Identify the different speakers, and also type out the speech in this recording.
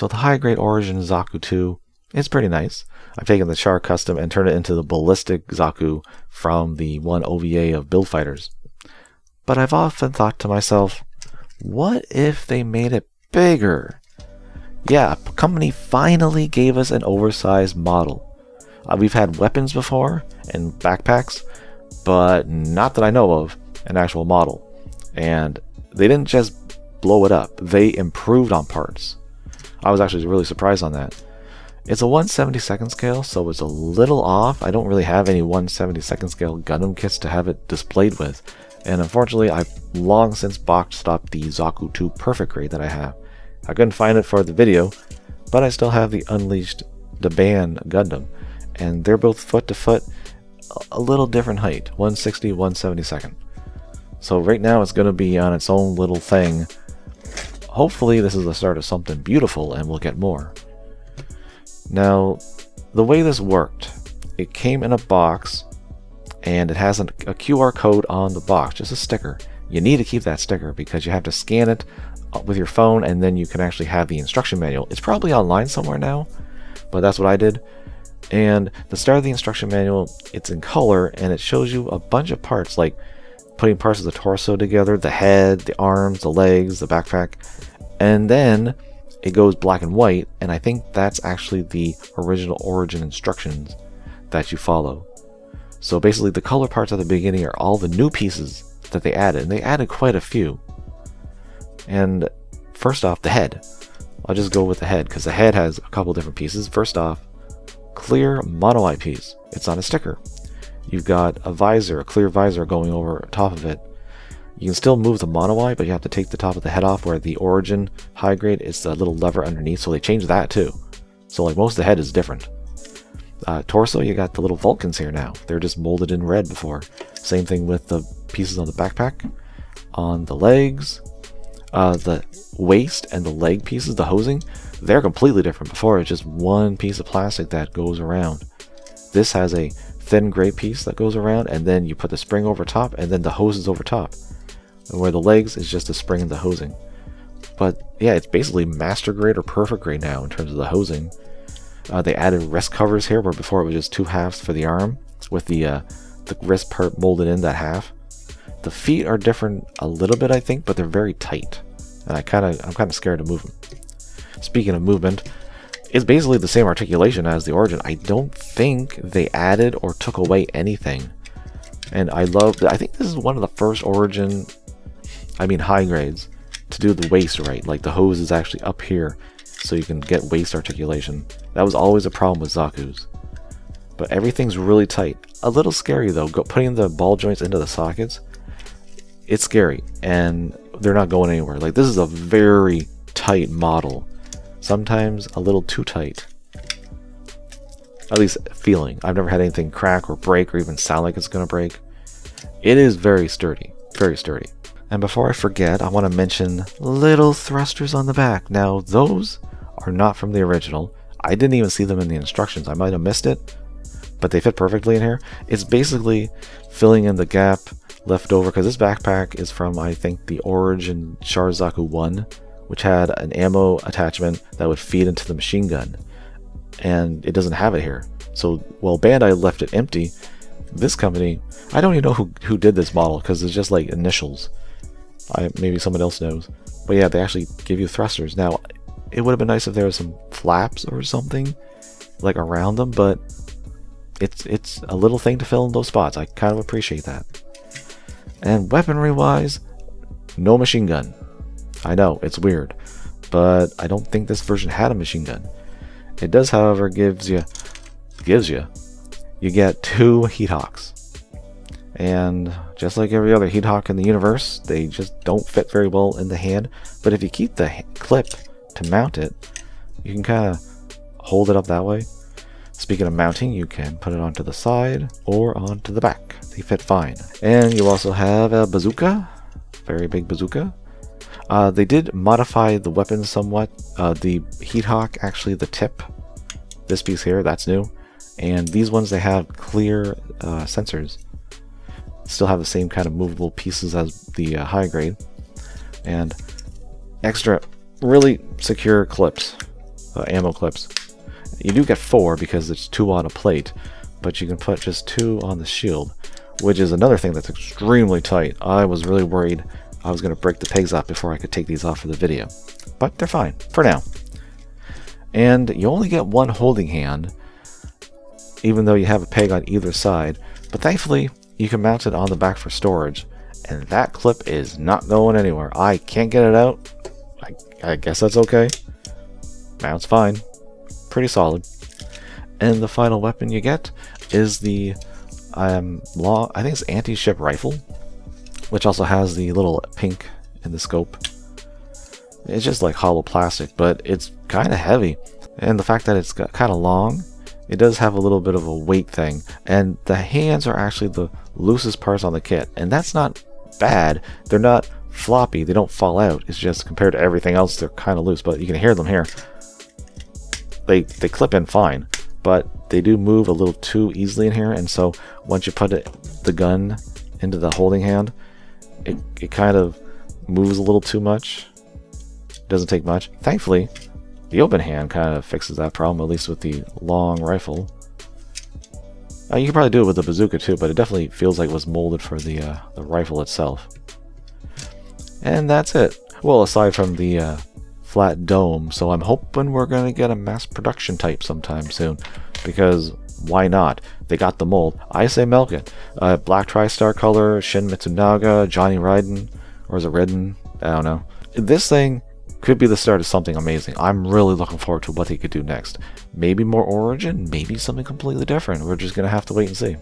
Speaker 1: So the High Grade Origin Zaku 2 is pretty nice. I've taken the Char Custom and turned it into the Ballistic Zaku from the one OVA of Build Fighters. But I've often thought to myself, what if they made it bigger? Yeah, a company finally gave us an oversized model. We've had weapons before and backpacks, but not that I know of an actual model. And they didn't just blow it up, they improved on parts. I was actually really surprised on that. It's a 1/72nd scale, so it's a little off. I don't really have any 1/72nd scale Gundam kits to have it displayed with. And unfortunately, I've long since box stopped the Zaku 2 Perfect Grade that I have. I couldn't find it for the video, but I still have the Unleashed Daban Gundam. And they're both foot to foot, a little different height, 160, 1/72nd. So right now it's going to be on its own little thing. Hopefully this is the start of something beautiful and we'll get more. Now, the way this worked, it came in a box and it has a QR code on the box, just a sticker. You need to keep that sticker because you have to scan it with your phone and then you can actually have the instruction manual. It's probably online somewhere now, but that's what I did. And the start of the instruction manual, it's in color and it shows you a bunch of parts, like putting parts of the torso together, the head, the arms, the legs, the backpack, and then it goes black and white, and I think that's actually the original Origin instructions that you follow. So basically the color parts at the beginning are all the new pieces that they added, and they added quite a few. And first off, the head. I'll just go with the head because the head has a couple different pieces. First off, clear mono eyepiece. It's on a sticker. You've got a visor, a clear visor going over top of it. You can still move the mono eye, but you have to take the top of the head off, where the Origin High Grade is the little lever underneath, so they changed that too. So like most of the head is different. Torso, you got the little Vulcans here now. They're just molded in red before. Same thing with the pieces on the backpack. On the legs, the waist and the leg pieces, the hosing, they're completely different. Before it's just one piece of plastic that goes around. This has a thin gray piece that goes around, and then you put the spring over top, and then the hose is over top. And where the legs is just the spring and the hosing. But yeah, it's basically master grade or perfect grade now in terms of the hosing. They added wrist covers here, where before it was just two halves for the arm, with the wrist part molded in that half. The feet are different a little bit, I think, but they're very tight, and I'm kind of scared to move them. Speaking of movement, it's basically the same articulation as the Origin. I don't think they added or took away anything, and I think this is one of the first Origin, high grades, to do the waist right. Like the hose is actually up here, so you can get waist articulation. That was always a problem with Zaku's. But everything's really tight. A little scary though, putting the ball joints into the sockets. It's scary, and they're not going anywhere. Like, this is a very tight model. Sometimes a little too tight. At least feeling. I've never had anything crack or break or even sound like it's gonna break. It is very sturdy. Very sturdy. And before I forget, I want to mention little thrusters on the back. Now, those are not from the original. I didn't even see them in the instructions. I might have missed it, but they fit perfectly in here. It's basically filling in the gap left over, because this backpack is from, I think, the Origin Char Zaku 1, which had an ammo attachment that would feed into the machine gun, and it doesn't have it here. So while Bandai left it empty, this company, I don't even know who did this model, because it's just like initials. Maybe someone else knows, but yeah, they actually give you thrusters. Now, it would have been nice if there was some flaps or something like around them, but it's a little thing to fill in those spots. I kind of appreciate that. And weaponry wise, no machine gun. I know, it's weird, but I don't think this version had a machine gun. It does, however, you get two Heat Hawks. And just like every other Heat Hawk in the universe, they just don't fit very well in the hand. But if you keep the clip to mount it, you can kind of hold it up that way. Speaking of mounting, you can put it onto the side or onto the back. They fit fine. And you also have a bazooka, very big bazooka. They did modify the weapons somewhat. The Heat Hawk, actually the tip, this piece here, that's new. And these ones, they have clear sensors. Still have the same kind of movable pieces as the high grade. And extra really secure clips. ammo clips. You do get 4 because it's 2 on a plate, but you can put just 2 on the shield, which is another thing that's extremely tight. I was really worried I was going to break the pegs off before I could take these off for the video, but they're fine for now. And you only get 1 holding hand, even though you have a peg on either side, but thankfully you can mount it on the back for storage, and that clip is not going anywhere. I can't get it out. I guess that's okay. Mounts fine. Pretty solid. And the final weapon you get is the I think it's anti-ship rifle, which also has the little pink in the scope. It's just like hollow plastic, but it's kind of heavy, and the fact that it's got kind of long, it does have a little bit of a weight thing, and the hands are actually the loosest parts on the kit, and that's not bad. They're not floppy, they don't fall out. It's just compared to everything else, they're kind of loose, but you can hear them here. They clip in fine, but they do move a little too easily in here, and so once you put the gun into the holding hand, it kind of moves a little too much. Doesn't take much. Thankfully, the open hand kind of fixes that problem, at least with the long rifle. You can probably do it with the bazooka too, but it definitely feels like it was molded for the rifle itself. And that's it. Well, aside from the flat dome, so I'm hoping we're going to get a mass production type sometime soon, because why not? They got the mold. I say milk it. Black TriStar color, Shin Mitsunaga, Johnny Raiden, or is it Raiden? I don't know. This thing could be the start of something amazing. I'm really looking forward to what he could do next. Maybe more Origin, maybe something completely different. We're just going to have to wait and see.